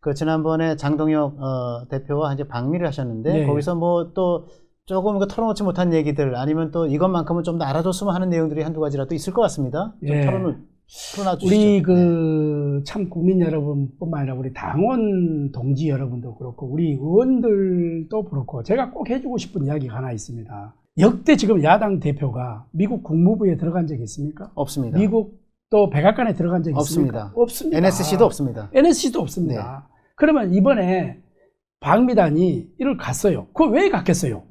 그 지난번에 장동혁 대표와 이제 방미를 하셨는데 네. 거기서 뭐 또 조금 그 털어놓지 못한 얘기들 아니면 또 이것만큼은 좀 더 알아줬으면 하는 내용들이 한두 가지라도 있을 것 같습니다. 좀 예. 털어놔 주시죠. 우리 그 참 국민 여러분뿐만 아니라 우리 당원 동지 여러분도 그렇고 우리 의원들도 그렇고 제가 꼭 해주고 싶은 이야기가 하나 있습니다. 역대 지금 야당 대표가 미국 국무부에 들어간 적이 있습니까? 없습니다. 미국 또 백악관에 들어간 적이 없습니다. 있습니까? 없습니다. NSC도 없습니다. NSC도 없습니다. 그러면 이번에 방미단이 이를 갔어요. 그거 왜 갔겠어요?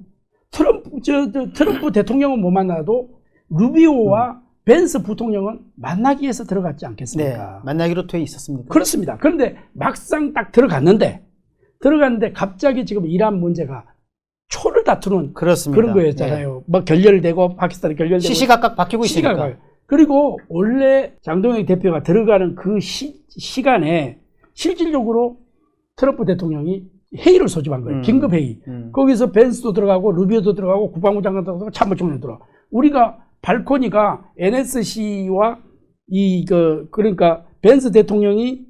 트럼프 대통령은 못 만나도 루비오와 벤스 부통령은 만나기 위해서 들어갔지 않겠습니까? 네, 만나기로 돼 있었습니까? 그렇습니다. 그런데 막상 딱 들어갔는데 갑자기 지금 이란 문제가 초를 다투는 그렇습니다. 그런 거였잖아요. 뭐 결렬되고 파키스탄이 결렬되고 시시각각 바뀌고 있으니까. 그리고 원래 장동혁 대표가 들어가는 그 시간에 실질적으로 트럼프 대통령이 회의를 소집한 거예요. 긴급회의. 거기서 벤스도 들어가고 루비오도 들어가고 국방부 장관도 들어가고 참모총장도 들어가고 우리가 발코니가 NSC와 그러니까 벤스 대통령이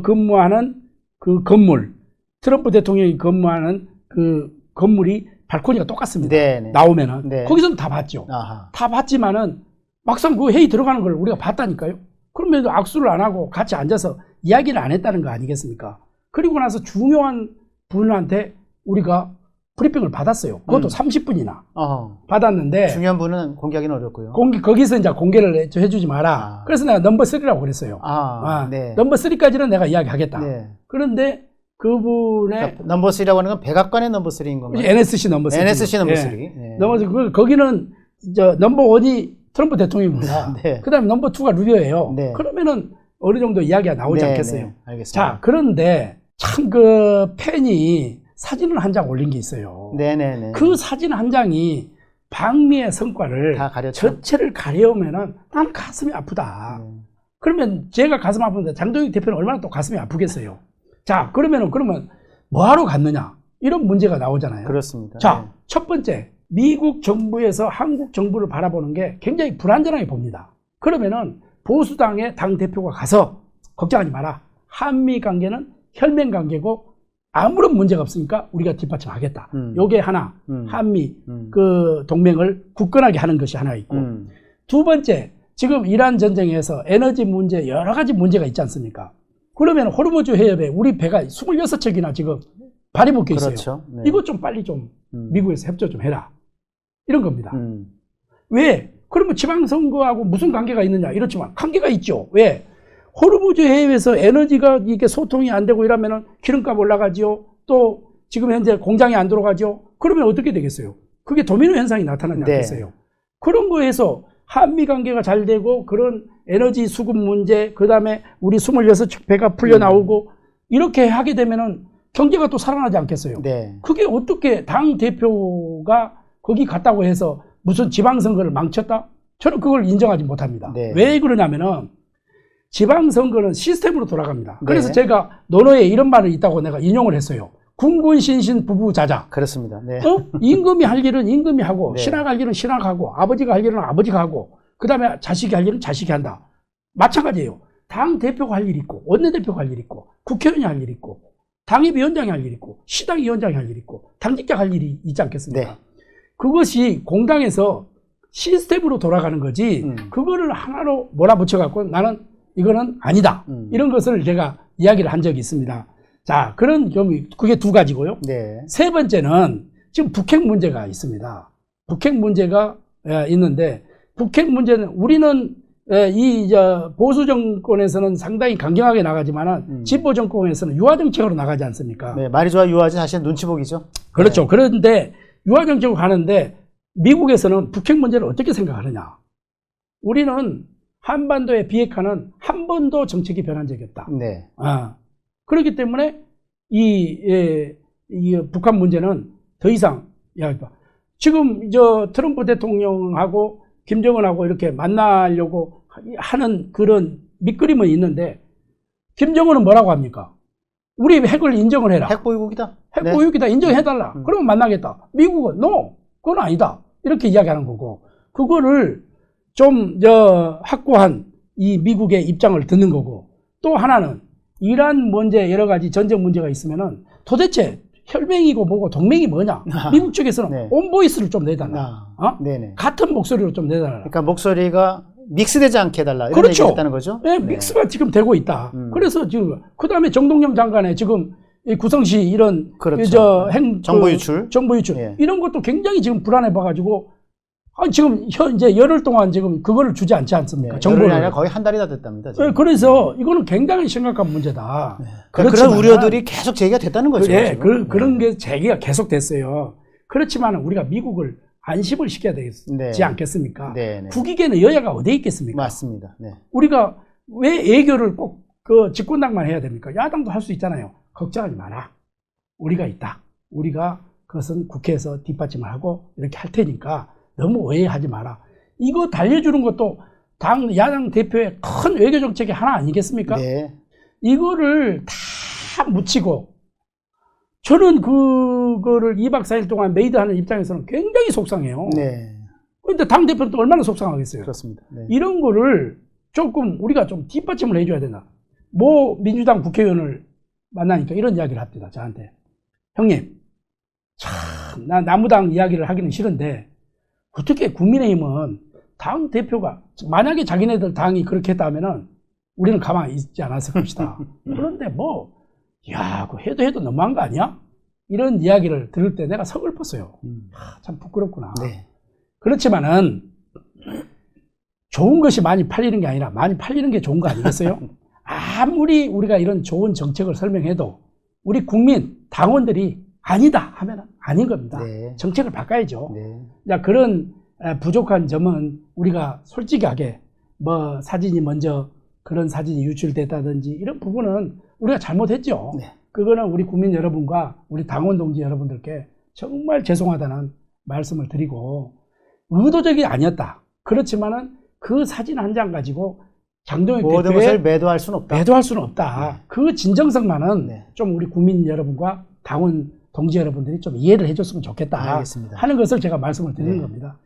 근무하는 그 건물, 트럼프 대통령이 근무하는 그 건물이 발코니가 똑같습니다. 네네. 나오면은. 네. 거기서는 다 봤죠. 아하. 다 봤지만은 막상 그 회의 들어가는 걸 우리가 봤다니까요. 그러면 악수를 안 하고 같이 앉아서 이야기를 안 했다는 거 아니겠습니까? 그리고 나서 중요한 분한테 우리가 브리핑을 받았어요. 그것도 30분이나 받았는데 중요한 분은 공개하기는 어렵고요. 거기서 이제 공개를 해주지 마라. 그래서 내가 넘버 3라고 그랬어요. 네. 넘버 3까지는 내가 이야기하겠다. 네. 그런데 그분의 그러니까 넘버 3라고 하는 건 백악관의 넘버 3인 건가요? NSC 넘버 3. NSC 넘버 예. 3. 네. 넘버 3. 거기는 넘버 1이 트럼프 대통령입니다. 네. 그 다음에 넘버 2가 루비오예요. 네. 그러면은 어느 정도 이야기가 나오지 네, 않겠어요? 네. 알겠습니다. 자, 그런데 참 그 팬이 사진을 한 장 올린 게 있어요. 네네네. 그 사진 한 장이 방미의 성과를 다 가렸죠. 전체를 가려우면은 나는 가슴이 아프다. 그러면 제가 가슴 아픈데 장동혁 대표는 얼마나 또 가슴이 아프겠어요. 자, 그러면 뭐하러 갔느냐? 이런 문제가 나오잖아요. 그렇습니다. 자, 네. 첫 번째, 미국 정부에서 한국 정부를 바라보는 게 굉장히 불안전하게 봅니다. 그러면은 보수당의 당 대표가 가서 걱정하지 마라. 한미 관계는 혈맹 관계고 아무런 문제가 없으니까 우리가 뒷받침하겠다. 요게 하나, 한미 그 동맹을 굳건하게 하는 것이 하나 있고, 두 번째, 지금 이란 전쟁에서 에너지 문제 여러 가지 문제가 있지 않습니까? 그러면 호르무즈 해협에 우리 배가 26척이나 지금 발이 묶여 있어요. 그렇죠. 네. 이것 좀 빨리 좀 미국에서 협조 좀 해라. 이런 겁니다. 왜? 그러면 지방선거하고 무슨 관계가 있느냐? 이렇지만 관계가 있죠. 왜? 호르무즈 해협에서 에너지가 이게 소통이 안 되고 이러면은 기름값 올라가죠. 또 지금 현재 공장이 안 들어가죠. 그러면 어떻게 되겠어요? 그게 도미노 현상이 나타나지 않겠어요? 그런 거에서 한미 관계가 잘 되고 그런 에너지 수급 문제, 그 다음에 우리 26배가 풀려 나오고 이렇게 하게 되면은 경제가 또 살아나지 않겠어요? 네. 그게 어떻게 당 대표가 거기 갔다고 해서 무슨 지방선거를 망쳤다? 저는 그걸 인정하지 못합니다. 네. 왜 그러냐면은 지방선거는 시스템으로 돌아갑니다. 그래서 네. 제가 논어에 이런 말이 있다고 내가 인용을 했어요. 군군신신 부부자자. 그렇습니다. 네. 임금이 할 일은 임금이 하고, 네. 신하가 할 일은 신하가 하고, 아버지가 할 일은 아버지가 하고, 그 다음에 자식이 할 일은 자식이 한다. 마찬가지예요. 당 대표가 할 일이 있고, 원내대표가 할 일이 있고, 국회의원이 할 일이 있고, 당협위원장이 할 일이 있고, 시당위원장이 할 일이 있고, 당직자가 할 일이 있지 않겠습니까? 네. 그것이 공당에서 시스템으로 돌아가는 거지, 그거를 하나로 몰아붙여갖고 나는 이거는 아니다. 이런 것을 제가 이야기를 한 적이 있습니다. 자, 그게 두 가지고요. 네. 세 번째는 지금 북핵 문제가 있습니다. 북핵 문제가 있는데, 북핵 문제는 우리는 보수 정권에서는 상당히 강경하게 나가지만은 진보 정권에서는 유화 정책으로 나가지 않습니까? 네. 말이 좋아 유하지 사실 눈치 보기죠. 그렇죠. 네. 그런데 유화 정책으로 가는데 미국에서는 북핵 문제를 어떻게 생각하느냐? 우리는 한반도의 비핵화는 한 번도 정책이 변한 적이 없다. 네. 그렇기 때문에 이 북한 문제는 더 이상 지금 트럼프 대통령하고 김정은하고 이렇게 만나려고 하는 그런 밑그림은 있는데 김정은은 뭐라고 합니까? 우리 핵을 인정을 해라. 핵보유국이다. 핵보유국이다. 인정해달라. 그러면 만나겠다. 미국은 no, 그건 아니다. 이렇게 이야기하는 거고 그거를 좀 확고한 이 미국의 입장을 듣는 거고 또 하나는 이란 문제 여러 가지 전쟁 문제가 있으면은 도대체 혈맹이고 뭐고 동맹이 뭐냐? 미국 쪽에서는 네. 온보이스를 좀 내달라. 네네. 같은 목소리로 좀 내달라. 그러니까 목소리가 믹스되지 않게 해달라. 이런 그렇죠. 얘기를 했다는 거죠? 네, 믹스가 지금 되고 있다. 음. 그래서 지금 그다음에 정동영 장관의 지금 이 구성시 이런 그렇죠. 정보 그 유출. 정보 유출 예. 이런 것도 굉장히 지금 불안해 봐가지고 지금 이제 열흘 동안 지금 그거를 주지 않지 않습니까? 네, 정보를. 열흘이 아니라 거의 한 달이 다 됐답니다. 지금. 그래서 이거는 굉장히 심각한 문제다. 그러니까 그런 우려들이 계속 제기가 됐다는 거죠. 예, 지금. 그런 게 제기가 계속 됐어요. 그렇지만 우리가 미국을 안심을 시켜야 되지 네. 않겠습니까? 네, 네. 국익에는 여야가 어디에 있겠습니까? 맞습니다. 네. 우리가 왜 애교를 꼭 그 집권당만 해야 됩니까? 야당도 할 수 있잖아요. 걱정하지 마라. 우리가 있다. 우리가 그것은 국회에서 뒷받침을 하고 이렇게 할 테니까 너무 오해하지 마라. 이거 달려주는 것도 야당 대표의 큰 외교 정책의 하나 아니겠습니까? 네. 이거를 다 묻히고 저는 그거를 2박 4일 동안 메이드하는 입장에서는 굉장히 속상해요. 네. 근데 당대표는 또 얼마나 속상하겠어요. 그렇습니다. 네. 이런 거를 조금 우리가 좀 뒷받침을 해줘야 된다. 뭐 민주당 국회의원을 만나니까 이런 이야기를 합니다. 저한테. 형님, 참, 나 나무당 이야기를 하기는 싫은데 어떻게 국민의힘은 당 대표가 만약에 자기네들 당이 그렇게 했다면은 우리는 가만히 있지 않았을 것이다. 그런데 뭐, 야, 그 해도 너무한 거 아니야? 이런 이야기를 들을 때 내가 서글펐어요. 참 부끄럽구나. 네. 그렇지만은 좋은 것이 많이 팔리는 게 아니라 많이 팔리는 게 좋은 거 아니겠어요? 아무리 우리가 이런 좋은 정책을 설명해도 우리 국민, 당원들이 아니다 하면 아닌 겁니다. 네. 정책을 바꿔야죠. 네. 자, 그런 부족한 점은 우리가 솔직하게 뭐 사진이 먼저 그런 사진이 유출됐다든지 이런 부분은 우리가 잘못했죠. 네. 그거는 우리 국민 여러분과 우리 당원 동지 여러분들께 정말 죄송하다는 말씀을 드리고 의도적이 아니었다. 그렇지만은 그 사진 한 장 가지고 장동혁 모든 대표의 것을 매도할 수는 없다. 매도할 수는 없다. 네. 그 진정성만은 네. 좀 우리 국민 여러분과 당원 동지 여러분들이 좀 이해를 해줬으면 좋겠다 알겠습니다. 하는 것을 제가 말씀을 드리는 네. 겁니다.